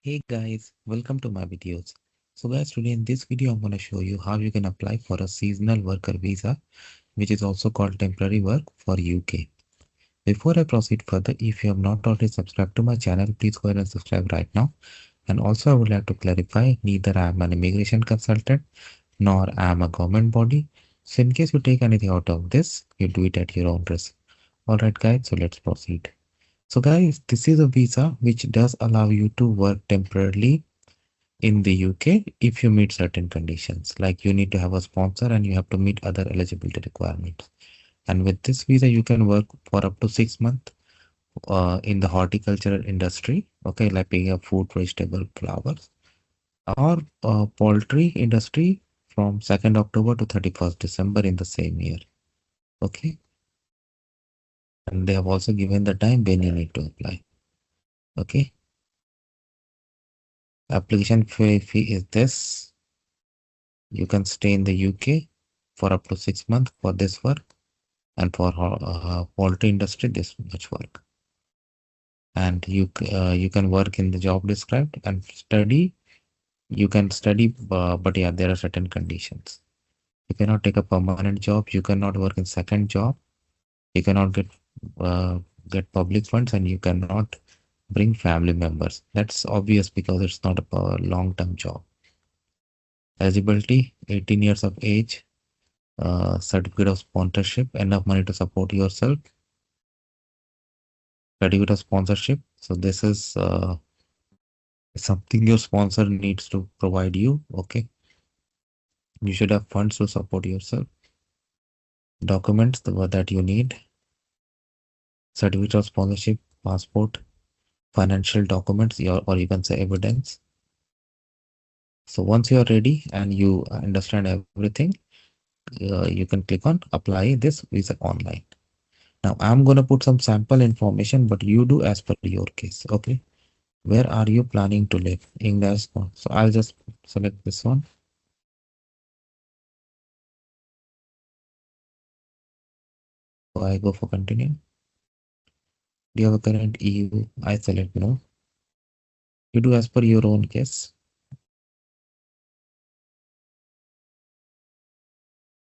Hey guys, welcome to my videos. So guys, today in this video I'm going to show you how you can apply for a seasonal worker visa, which is also called temporary work for UK. Before I proceed further, if you have not already subscribed to my channel, please go ahead and subscribe right now. And also I would like to clarify, neither I am an immigration consultant nor I am a government body. So in case you take anything out of this, you do it at your own risk. Alright guys, so let's proceed. So guys, this is a visa which does allow you to work temporarily in the UK if you meet certain conditions, like you need to have a sponsor and you have to meet other eligibility requirements. And with this visa, you can work for up to 6 months in the horticultural industry, okay, like picking up fruit, vegetable, flowers, or poultry industry from 2nd October to 31st December in the same year, okay. And they have also given the time when you need to apply, okay. Application fee is this. You can stay in the UK for up to 6 months for this work, and for poultry industry this much work. And you can work in the job described and study. You can study, but yeah, there are certain conditions. You cannot take a permanent job. You cannot work in second job. You cannot uh, get public funds, and you cannot bring family members. That's obvious because it's not a long-term job. Eligibility: 18 years of age, certificate of sponsorship, enough money to support yourself, certificate of sponsorship. So this is something your sponsor needs to provide you. Okay, you should have funds to support yourself. Documents that you need: certificate of sponsorship, passport, financial documents, or you can say evidence. So once you are ready and you understand everything, you can click on apply this visa online. Now I'm gonna put some sample information, but you do as per your case. Okay, where are you planning to live? English. So I'll just select this one. So I go for continue. Do you have a current EU? I select no. You do as per your own case.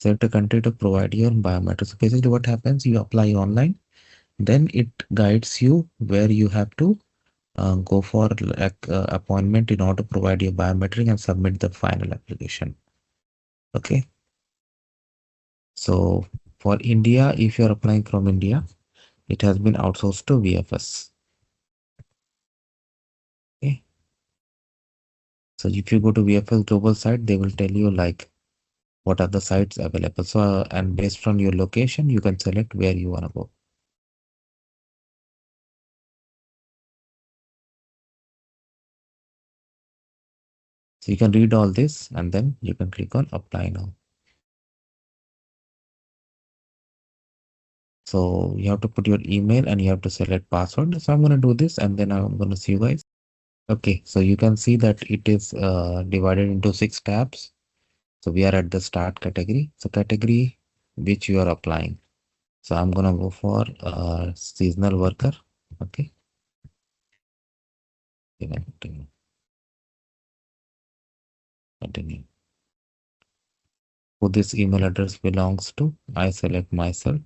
Select a country to provide your biometrics. So basically what happens, you apply online, then it guides you where you have to go for like appointment in order to provide your biometric and submit the final application. Okay. So for India, if you're applying from India, it has been outsourced to VFS. Okay. So if you go to VFS global site, they will tell you like what are the sites available. So and based on your location, you can select where you want to go. So you can read all this and then you can click on apply now. So you have to put your email and you have to select password. So I'm going to do this and then I'm going to see you guys. Okay, so you can see that it is divided into 6 tabs. So we are at the start category. So category which you are applying. So I'm going to go for seasonal worker. Okay. Continue. Continue. Who this email address belongs to? I select myself.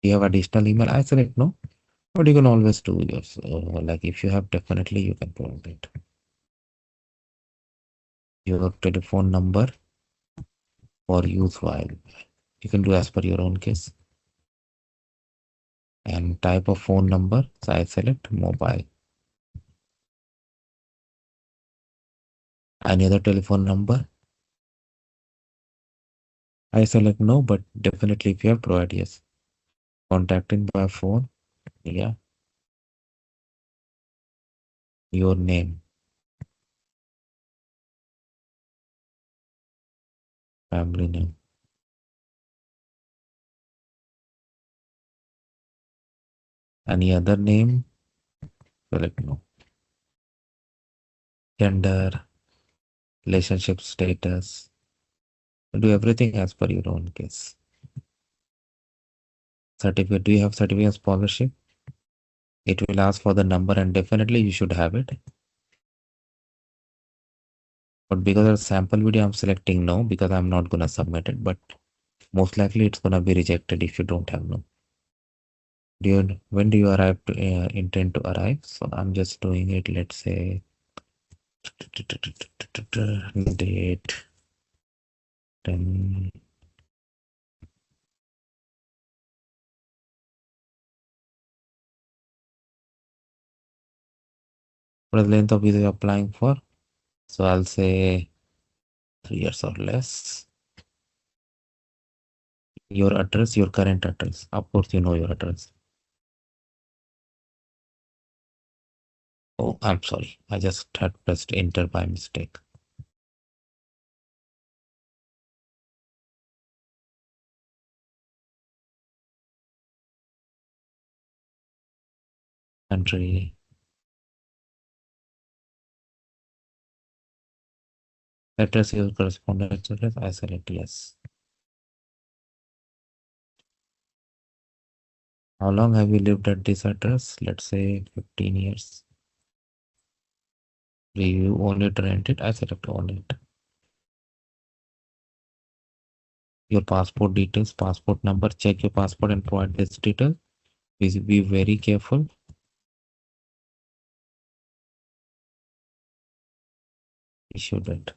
You have additional email? I select no. But you can always do yours. Like if you have, definitely you can provide it. Your telephone number for use while you can do as per your own case. And type of phone number. So I select mobile. Any other telephone number? I select no, but definitely if you have, provide yes. Contacting by phone. Yeah. Your name. Family name. Any other name? Select no. Gender. Relationship status. Do everything as per your own case. Certificate. Do you have certificate of sponsorship? It will ask for the number and definitely you should have it. But because of sample video, I'm selecting no because I'm not gonna submit it. But most likely it's gonna be rejected if you don't have no. When do you arrive to intend to arrive? So I'm just doing it. Let's say date 10. What is the length of visa you're applying for? So I'll say 3 years or less. Your address, your current address. Of course, you know your address. Oh, I'm sorry. I just had pressed enter by mistake. Country. Address your correspondence address. I select yes. How long have you lived at this address? Let's say 15 years. Do you own it or rent it? I select own it. Your passport details, passport number. Check your passport and provide this detail. Please be very careful. Issue date.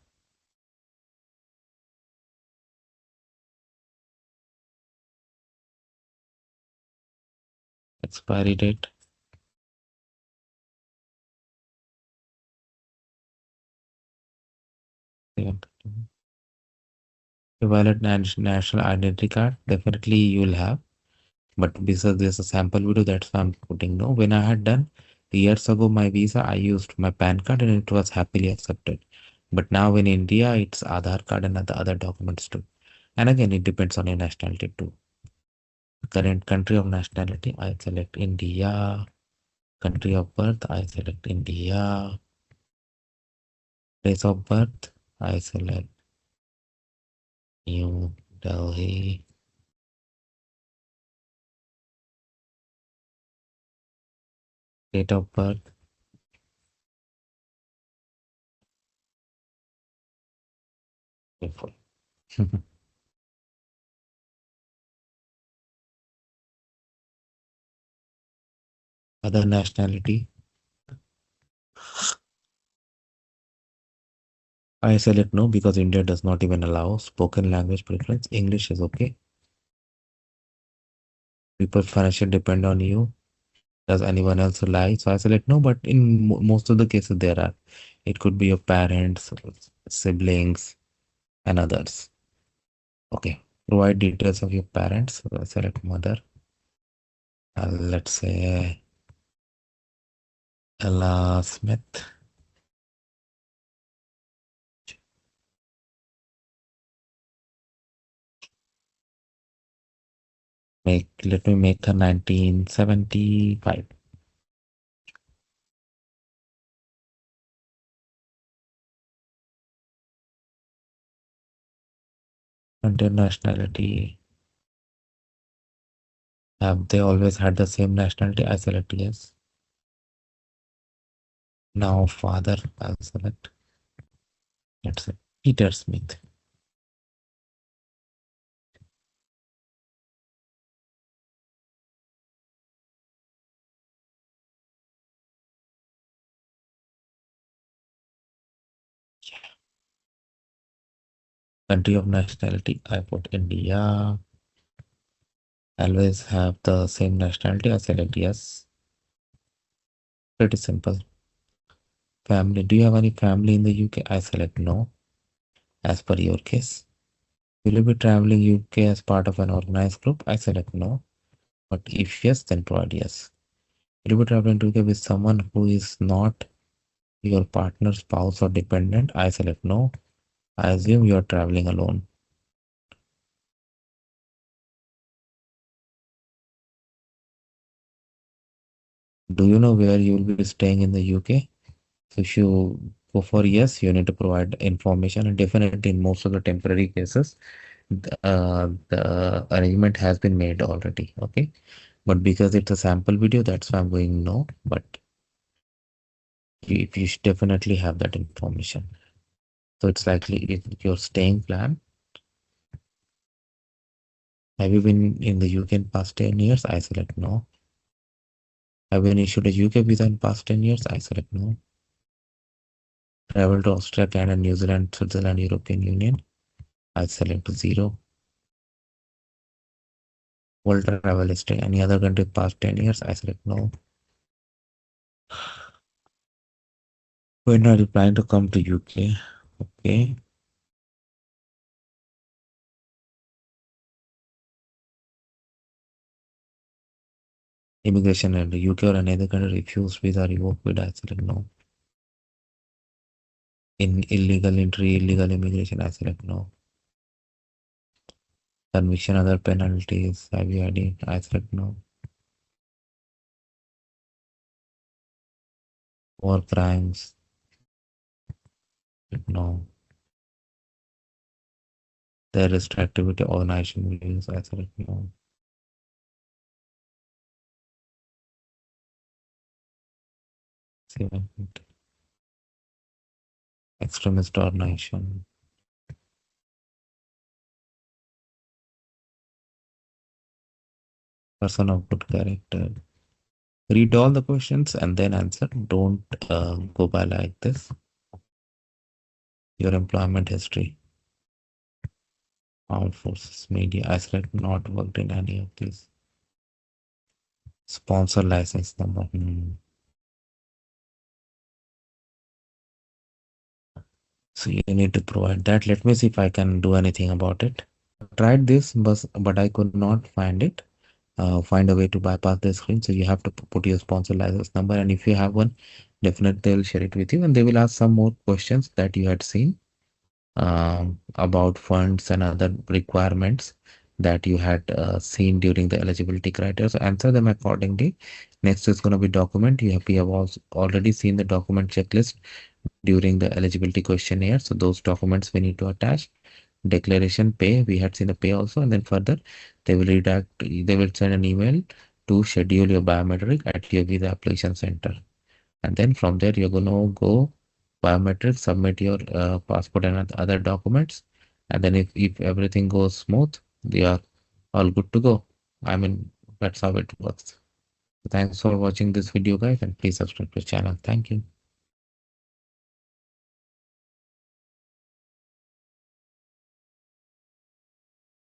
Expiry date. Yeah. A valid national identity card. Definitely you will have. But because there's a sample video, that's why I'm putting no. When I had done years ago my visa, I used my PAN card and it was happily accepted. But now in India, it's Aadhaar card and the other documents too. And again, it depends on your nationality too. Current country of nationality, I select India. Country of birth, I select India. Place of birth, I select New Delhi. Date of birth, careful. Other nationality, I select no because India does not even allow spoken language preference. English is okay. People financially depend on you. Does anyone else rely? So I select no, but in most of the cases there are. It could be your parents, siblings, and others. Okay. Provide details of your parents. So I select mother. Let's say Ella Smith. Let me make her 1975. Internationality. Have they always had the same nationality? I select yes. Now father, I'll select. Let's say Peter Smith. Country of nationality, I put India. Always have the same nationality. I select yes. Pretty simple. Family. Do you have any family in the UK? I select no, as per your case. Will you be traveling UK as part of an organized group? I select no. But if yes, then provide yes. Will you be traveling to UK with someone who is not your partner, spouse, or dependent? I select no. I assume you are traveling alone. Do you know where you will be staying in the UK? So if you go for yes, you need to provide information, and definitely in most of the temporary cases, the arrangement has been made already. Okay. But because it's a sample video, that's why I'm going no. But you should definitely have that information. So it's likely if your staying plan. Have you been in the UK in past 10 years? I select no. Have been issued a UK visa in past 10 years? I select no. Travel to Australia, Canada, New Zealand, Switzerland, European Union? I select 0. World travel history, any other country past 10 years? I select no. When are you planning to come to UK? Okay. Immigration and the UK or another country refuse visa revoked with I select no. In illegal entry, illegal immigration, I select no. Conviction, other penalties, have you ID? I select no. War crimes, no. Terrorist activity, organization views, I select no. Civil extremist organization, person of good character. Read all the questions and then answer. Don't go by like this. Your employment history, armed forces, media. I select not worked in any of these. Sponsor license number. So you need to provide that. Let me see if I can do anything about it. Tried this, but I could not find it. Find a way to bypass the screen. So you have to put your sponsor license number, and if you have one, definitely they'll share it with you, and they will ask some more questions that you had seen about funds and other requirements that you had seen during the eligibility criteria. So answer them accordingly. Next is going to be document. We have also already seen the document checklist during the eligibility questionnaire. So those documents we need to attach. Declaration, pay, we had seen the pay also, and then further they will send an email to schedule your biometric at your visa application center, and then from there you're going to go biometric, submit your passport and other documents, and then if everything goes smooth, they are all good to go. I mean, that's how it works. Thanks for watching this video, guys, and please subscribe to the channel. Thank you.